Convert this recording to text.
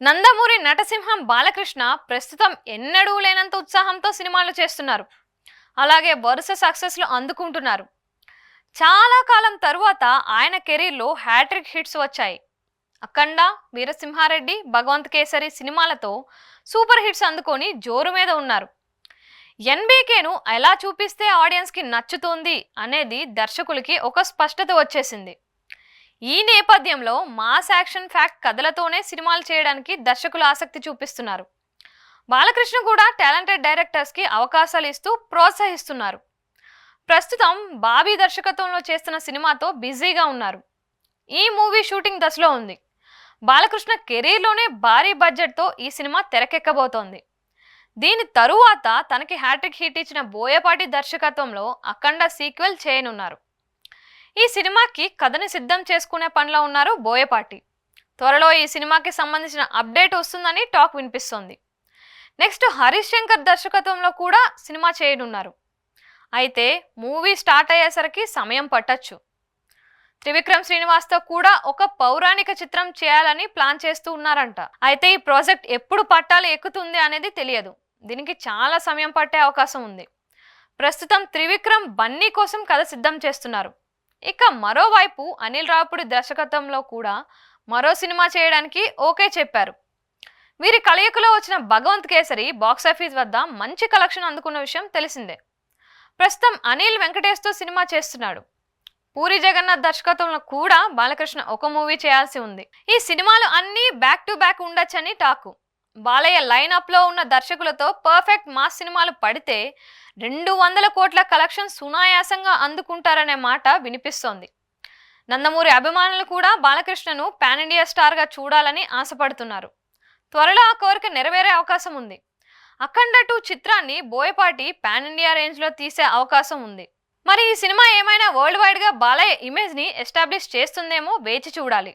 నందమూరి నటసింహం బాలకృష్ణ ప్రస్తుతం ఎన్నడూ లేనంత ఉత్సాహంతో సినిమాలు చేస్తున్నారు. అలాగే వరుస సక్సెస్లు అందుకుంటున్నారు. చాలా కాలం తరువాత ఆయన కెరీర్లో హ్యాట్రిక్ హిట్స్ వచ్చాయి. అఖండ, వీరసింహారెడ్డి, భగవంత్ కేసరి సినిమాలతో సూపర్ హిట్స్ అందుకొని జోరు మీద ఉన్నారు. ఎన్బీకేను ఎలా చూపిస్తే ఆడియన్స్కి నచ్చుతుంది అనేది దర్శకులకి ఒక స్పష్టత వచ్చేసింది. ఈ నేపథ్యంలో మాస్ యాక్షన్ ఫ్యాక్ట్ కథలతోనే సినిమాలు చేయడానికి దర్శకులు ఆసక్తి చూపిస్తున్నారు. బాలకృష్ణ కూడా టాలెంటెడ్ డైరెక్టర్స్కి అవకాశాలు ఇస్తూ ప్రోత్సహిస్తున్నారు. ప్రస్తుతం బాబీ దర్శకత్వంలో చేస్తున్న సినిమాతో బిజీగా ఉన్నారు. ఈ మూవీ షూటింగ్ దశలో ఉంది. బాలకృష్ణ కెరీర్లోనే భారీ బడ్జెట్తో ఈ సినిమా తెరకెక్కబోతోంది. దీని తరువాత తనకి హ్యాట్రిక్ హిట్ ఇచ్చిన బోయపాటి దర్శకత్వంలో అఖండ సీక్వెల్ చేయనున్నారు. ఈ సినిమాకి కథని సిద్ధం చేసుకునే పనిలో ఉన్నారు బోయపాటి. త్వరలో ఈ సినిమాకి సంబంధించిన అప్డేట్ వస్తుందని టాక్ వినిపిస్తోంది. నెక్స్ట్ హరీష్ శంకర్ దర్శకత్వంలో కూడా సినిమా చేయనున్నారు. అయితే మూవీ స్టార్ట్ అయ్యేసరికి సమయం పట్టొచ్చు. త్రివిక్రమ్ శ్రీనివాస్తో కూడా ఒక పౌరాణిక చిత్రం చేయాలని ప్లాన్ చేస్తూ ఉన్నారంట. అయితే ఈ ప్రాజెక్ట్ ఎప్పుడు పట్టాలు ఎక్కుతుంది అనేది తెలియదు. దీనికి చాలా సమయం పట్టే అవకాశం ఉంది. ప్రస్తుతం త్రివిక్రమ్ బన్నీ కోసం కథ సిద్ధం చేస్తున్నారు. ఇక మరోవైపు అనిల్ రావుపూడి దర్శకత్వంలో కూడా మరో సినిమా చేయడానికి ఓకే చెప్పారు. వీరి కలయికలో వచ్చిన భగవంత్ కేసరి బాక్సాఫీస్ వద్ద మంచి కలెక్షన్ అందుకున్న విషయం తెలిసిందే. ప్రస్తుతం అనిల్ వెంకటేష్తో సినిమా చేస్తున్నాడు. పూరి జగన్నాథ్ దర్శకత్వంలో కూడా బాలకృష్ణ ఒక మూవీ చేయాల్సి ఉంది. ఈ సినిమాలు అన్నీ బ్యాక్ టు బ్యాక్ ఉండొచ్చని టాకు. బాలయ్య లైనప్లో ఉన్న దర్శకులతో పర్ఫెక్ట్ మాస్ సినిమాలు పడితే 200 కోట్ల కలెక్షన్ సునాయాసంగా అందుకుంటారనే మాట వినిపిస్తోంది. నందమూరి అభిమానులు కూడా బాలకృష్ణను పాన్ ఇండియా స్టార్గా చూడాలని ఆశపడుతున్నారు. త్వరలో ఆ కోరిక నెరవేరే అవకాశం ఉంది. అఖండ 2 చిత్రాన్ని బోయపాటి పాన్ ఇండియా రేంజ్లో తీసే అవకాశం ఉంది. మరి ఈ సినిమా ఏమైనా వరల్డ్ వైడ్గా బాలయ్య ఇమేజ్ని ఎస్టాబ్లిష్ చేస్తుందేమో వేచి చూడాలి.